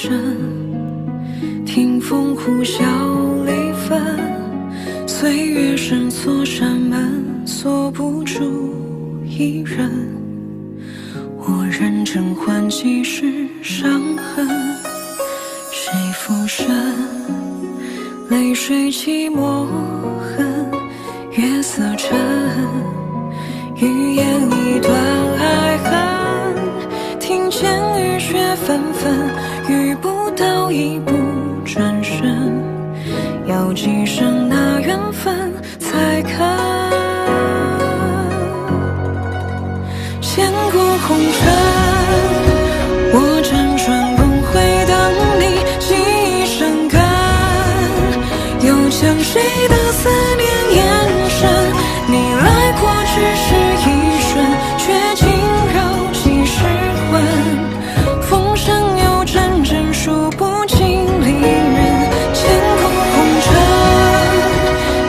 声，听风呼啸离分。岁月深锁山门，锁不住一人。我认真换几世伤痕，谁浮生？泪水寂寞痕，月色沉，语言一段爱恨。听见雨雪纷纷，遇不到一步转身，要几生那缘分才肯。见过红尘，我辗转轮回等你记忆生根。又将谁的思念延伸？你来过只是一瞬，却惊扰几世魂。风声又阵阵，数不尽离人。见过红尘，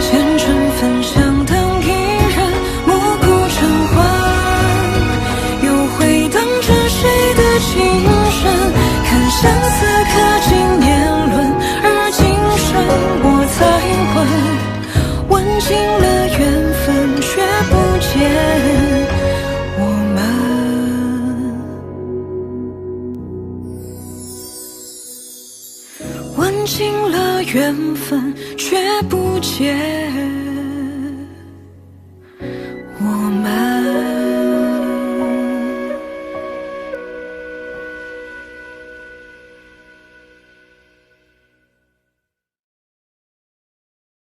前尘分享等一人，暮鼓晨昏。又会等着谁的情深？看相思刻尽年轮，而今生我再问，问尽了缘分，却不见我们。问尽了缘分，却不见